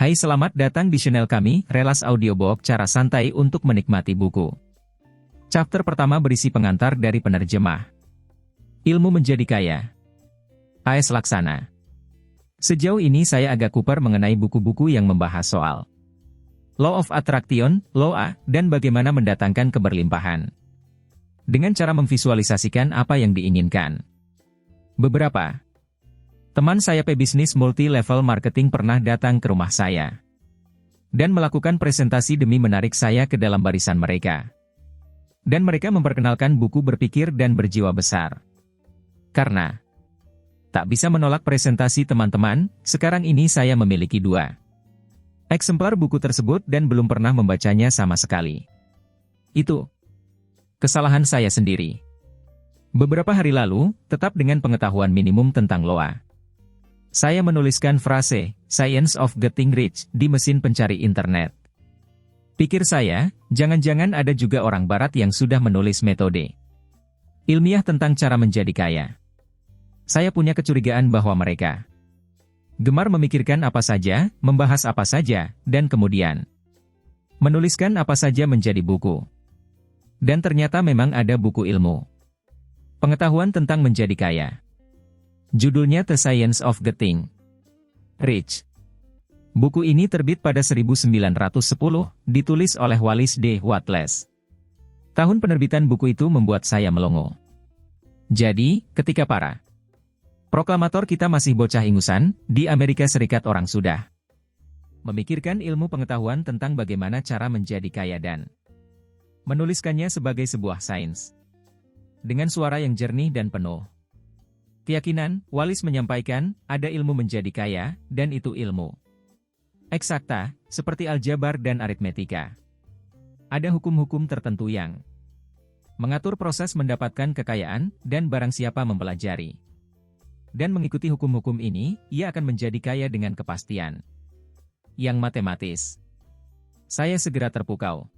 Hai, selamat datang di channel kami, Relas Audiobook, cara santai untuk menikmati buku. Chapter pertama berisi pengantar dari penerjemah. Ilmu menjadi kaya. A.S. Laksana. Sejauh ini saya agak kupar mengenai buku-buku yang membahas soal Law of Attraction, Law A, dan bagaimana mendatangkan keberlimpahan. Dengan cara memvisualisasikan apa yang diinginkan. Beberapa teman saya pebisnis multi-level marketing pernah datang ke rumah saya dan melakukan presentasi demi menarik saya ke dalam barisan mereka. Dan mereka memperkenalkan buku Berpikir dan Berjiwa Besar. Karena tak bisa menolak presentasi teman-teman, sekarang ini saya memiliki 2 eksemplar buku tersebut dan belum pernah membacanya sama sekali. Itu kesalahan saya sendiri. Beberapa hari lalu, tetap dengan pengetahuan minimum tentang LOA, saya menuliskan frase, Science of Getting Rich, di mesin pencari internet. Pikir saya, jangan-jangan ada juga orang barat yang sudah menulis metode ilmiah tentang cara menjadi kaya. Saya punya kecurigaan bahwa mereka gemar memikirkan apa saja, membahas apa saja, dan kemudian menuliskan apa saja menjadi buku. Dan ternyata memang ada buku ilmu pengetahuan tentang menjadi kaya. Judulnya The Science of Getting Rich. Buku ini terbit pada 1910, ditulis oleh Wallace D. Wattles. Tahun penerbitan buku itu membuat saya melongo. Jadi, ketika para proklamator kita masih bocah ingusan, di Amerika Serikat orang sudah memikirkan ilmu pengetahuan tentang bagaimana cara menjadi kaya dan menuliskannya sebagai sebuah sains. Dengan suara yang jernih dan penuh keyakinan, Wallace menyampaikan, ada ilmu menjadi kaya, dan itu ilmu eksakta, seperti aljabar dan aritmetika. Ada hukum-hukum tertentu yang mengatur proses mendapatkan kekayaan, dan barang siapa mempelajari dan mengikuti hukum-hukum ini, ia akan menjadi kaya dengan kepastian yang matematis. Saya segera terpukau.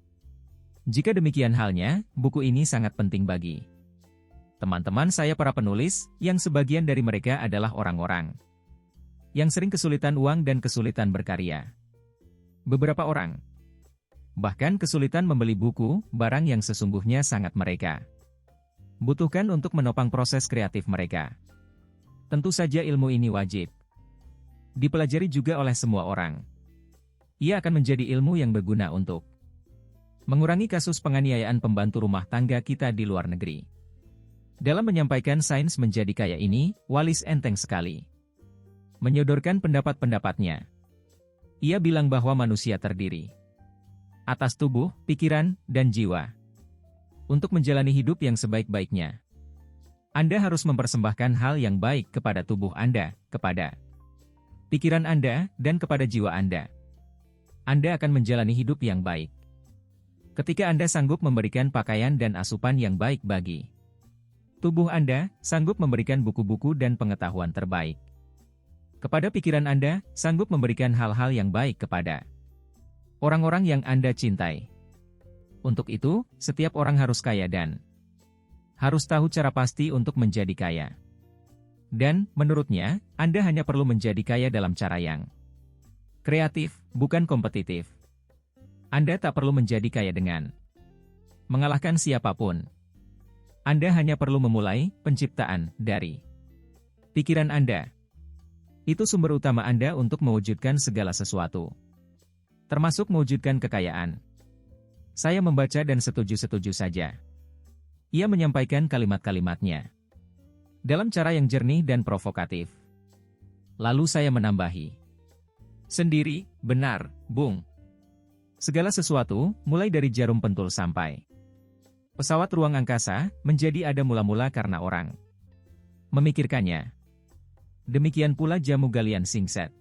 Jika demikian halnya, buku ini sangat penting bagi teman-teman saya para penulis, yang sebagian dari mereka adalah orang-orang yang sering kesulitan uang dan kesulitan berkarya. Beberapa orang bahkan kesulitan membeli buku, barang yang sesungguhnya sangat mereka butuhkan untuk menopang proses kreatif mereka. Tentu saja ilmu ini wajib dipelajari juga oleh semua orang. Ia akan menjadi ilmu yang berguna untuk mengurangi kasus penganiayaan pembantu rumah tangga kita di luar negeri. Dalam menyampaikan sains menjadi kaya ini, Wallace enteng sekali menyodorkan pendapat-pendapatnya. Ia bilang bahwa manusia terdiri atas tubuh, pikiran, dan jiwa. Untuk menjalani hidup yang sebaik-baiknya, Anda harus mempersembahkan hal yang baik kepada tubuh Anda, kepada pikiran Anda, dan kepada jiwa Anda. Anda akan menjalani hidup yang baik ketika Anda sanggup memberikan pakaian dan asupan yang baik bagi tubuh Anda, sanggup memberikan buku-buku dan pengetahuan terbaik kepada pikiran Anda, sanggup memberikan hal-hal yang baik kepada orang-orang yang Anda cintai. Untuk itu, setiap orang harus kaya dan harus tahu cara pasti untuk menjadi kaya. Dan, menurutnya, Anda hanya perlu menjadi kaya dalam cara yang kreatif, bukan kompetitif. Anda tak perlu menjadi kaya dengan mengalahkan siapapun. Anda hanya perlu memulai penciptaan dari pikiran Anda. Itu sumber utama Anda untuk mewujudkan segala sesuatu, termasuk mewujudkan kekayaan. Saya membaca dan setuju-setuju saja. Ia menyampaikan kalimat-kalimatnya dalam cara yang jernih dan provokatif. Lalu saya menambahi, sendiri, benar, Bung. Segala sesuatu, mulai dari jarum pentul sampai pesawat ruang angkasa, menjadi ada mula-mula karena orang memikirkannya. Demikian pula jamu galian singset.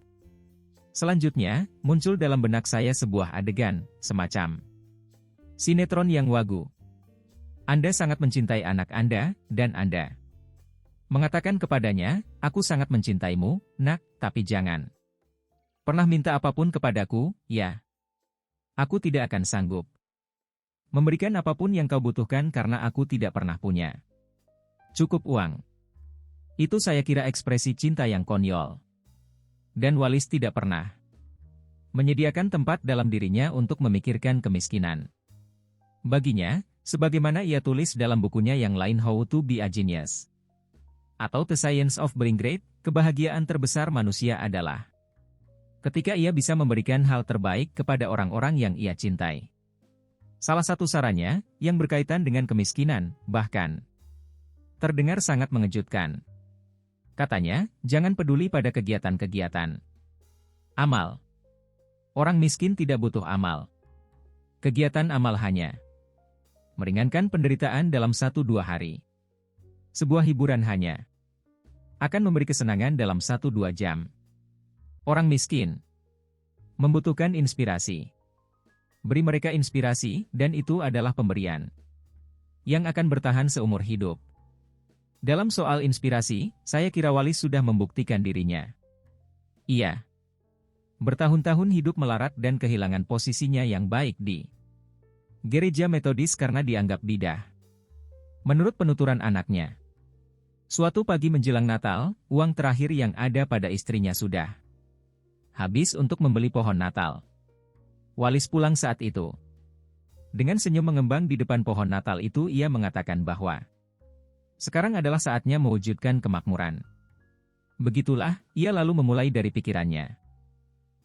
Selanjutnya, muncul dalam benak saya sebuah adegan, semacam sinetron yang wagu. Anda sangat mencintai anak Anda, dan Anda mengatakan kepadanya, aku sangat mencintaimu, nak, tapi jangan pernah minta apapun kepadaku, ya. Aku tidak akan sanggup memberikan apapun yang kau butuhkan karena aku tidak pernah punya cukup uang. Itu saya kira ekspresi cinta yang konyol. Dan Wallace tidak pernah Menyediakan tempat dalam dirinya untuk memikirkan kemiskinan. Baginya, sebagaimana ia tulis dalam bukunya yang lain How to be a Genius, atau The Science of Being Great, kebahagiaan terbesar manusia adalah ketika ia bisa memberikan hal terbaik kepada orang-orang yang ia cintai. Salah satu sarannya, yang berkaitan dengan kemiskinan, bahkan terdengar sangat mengejutkan. Katanya, jangan peduli pada kegiatan-kegiatan amal. Orang miskin tidak butuh amal. Kegiatan amal hanya meringankan penderitaan dalam 1-2 hari. Sebuah hiburan hanya akan memberi kesenangan dalam 1-2 jam. Orang miskin membutuhkan inspirasi. Beri mereka inspirasi, dan itu adalah pemberian yang akan bertahan seumur hidup. Dalam soal inspirasi, saya kira Wallace sudah membuktikan dirinya. Ia bertahun-tahun hidup melarat dan kehilangan posisinya yang baik di gereja Metodis karena dianggap bidah. Menurut penuturan anaknya, suatu pagi menjelang Natal, uang terakhir yang ada pada istrinya sudah habis untuk membeli pohon Natal. Wallace pulang saat itu. Dengan senyum mengembang di depan pohon Natal itu ia mengatakan bahwa sekarang adalah saatnya mewujudkan kemakmuran. Begitulah, ia lalu memulai dari pikirannya.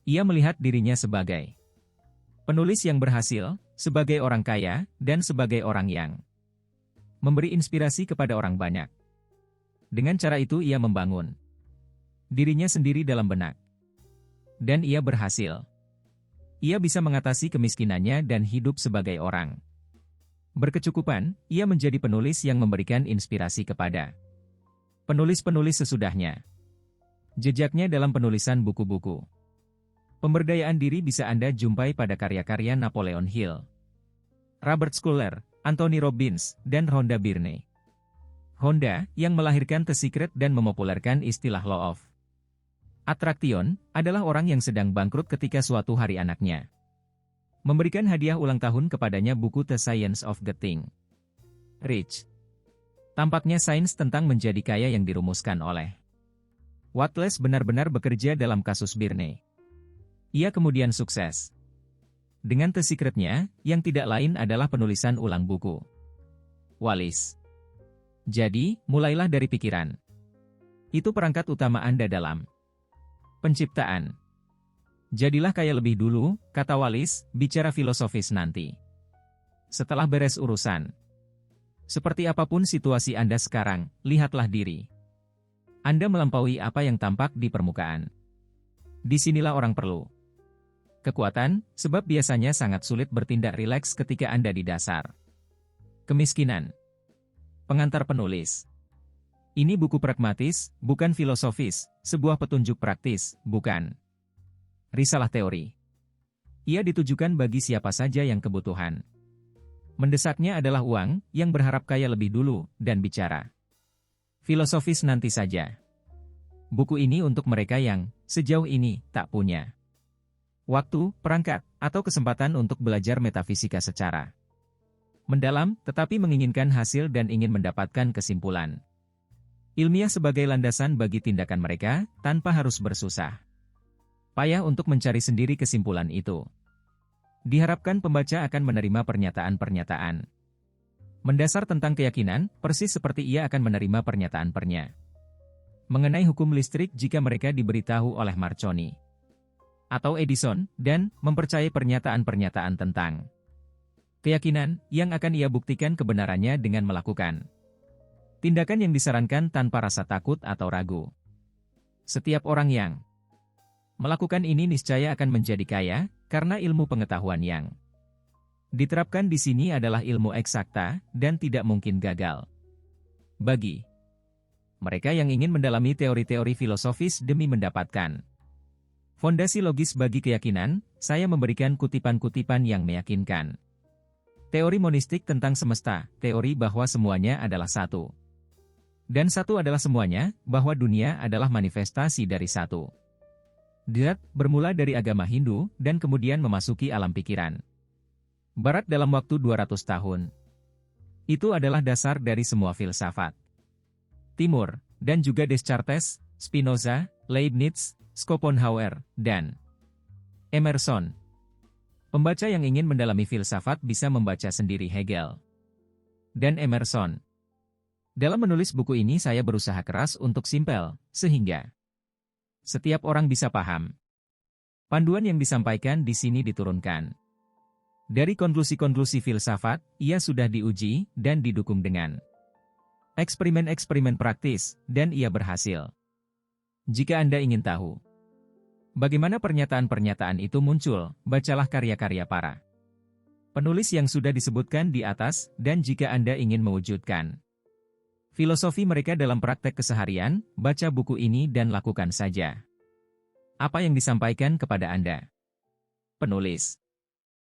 Ia melihat dirinya sebagai penulis yang berhasil, sebagai orang kaya, dan sebagai orang yang memberi inspirasi kepada orang banyak. Dengan cara itu ia membangun dirinya sendiri dalam benak. Dan ia berhasil. Ia bisa mengatasi kemiskinannya dan hidup sebagai orang berkecukupan. Ia menjadi penulis yang memberikan inspirasi kepada penulis-penulis sesudahnya. Jejaknya dalam penulisan buku-buku pemberdayaan diri bisa Anda jumpai pada karya-karya Napoleon Hill, Robert Schuller, Anthony Robbins, dan Rhonda Byrne. Rhonda, yang melahirkan The Secret dan memopulerkan istilah Law of Attraction, adalah orang yang sedang bangkrut ketika suatu hari anaknya memberikan hadiah ulang tahun kepadanya buku The Science of Getting Rich. Tampaknya sains tentang menjadi kaya yang dirumuskan oleh Wallace benar-benar bekerja dalam kasus Byrne. Ia kemudian sukses dengan The Secret-nya, yang tidak lain adalah penulisan ulang buku Wallace. Jadi, mulailah dari pikiran. Itu perangkat utama Anda dalam penciptaan. Jadilah kaya lebih dulu, kata Wallace, bicara filosofis nanti. Setelah beres urusan. Seperti apapun situasi Anda sekarang, lihatlah diri Anda melampaui apa yang tampak di permukaan. Disinilah orang perlu kekuatan, sebab biasanya sangat sulit bertindak rileks ketika Anda di dasar kemiskinan. Pengantar penulis. Ini buku pragmatis, bukan filosofis, sebuah petunjuk praktis, bukan risalah teori. Ia ditujukan bagi siapa saja yang kebutuhan mendesaknya adalah uang, yang berharap kaya lebih dulu, dan bicara filosofis nanti saja. Buku ini untuk mereka yang, sejauh ini, tak punya waktu, perangkat, atau kesempatan untuk belajar metafisika secara mendalam, tetapi menginginkan hasil dan ingin mendapatkan kesimpulan ilmiah sebagai landasan bagi tindakan mereka, tanpa harus bersusah payah untuk mencari sendiri kesimpulan itu. Diharapkan pembaca akan menerima pernyataan-pernyataan mendasar tentang keyakinan, persis seperti ia akan menerima pernyataan-pernyataan mengenai hukum listrik jika mereka diberitahu oleh Marconi atau Edison, dan mempercayai pernyataan-pernyataan tentang keyakinan yang akan ia buktikan kebenarannya dengan melakukan tindakan yang disarankan tanpa rasa takut atau ragu. Setiap orang yang melakukan ini niscaya akan menjadi kaya, karena ilmu pengetahuan yang diterapkan di sini adalah ilmu eksakta, dan tidak mungkin gagal. Bagi mereka yang ingin mendalami teori-teori filosofis demi mendapatkan fondasi logis bagi keyakinan, saya memberikan kutipan-kutipan yang meyakinkan. Teori monistik tentang semesta, teori bahwa semuanya adalah satu. Dan satu adalah semuanya, bahwa dunia adalah manifestasi dari satu. Dia bermula dari agama Hindu, dan kemudian memasuki alam pikiran Barat dalam waktu 200 tahun. Itu adalah dasar dari semua filsafat Timur, dan juga Descartes, Spinoza, Leibniz, Schopenhauer, dan Emerson. Pembaca yang ingin mendalami filsafat bisa membaca sendiri Hegel dan Emerson. Dalam menulis buku ini saya berusaha keras untuk simpel, sehingga setiap orang bisa paham. Panduan yang disampaikan di sini diturunkan dari konklusi-konklusi filsafat, ia sudah diuji dan didukung dengan eksperimen-eksperimen praktis, dan ia berhasil. Jika Anda ingin tahu bagaimana pernyataan-pernyataan itu muncul, bacalah karya-karya para penulis yang sudah disebutkan di atas, dan jika Anda ingin mewujudkan filosofi mereka dalam praktek keseharian, baca buku ini dan lakukan saja apa yang disampaikan kepada Anda. Penulis.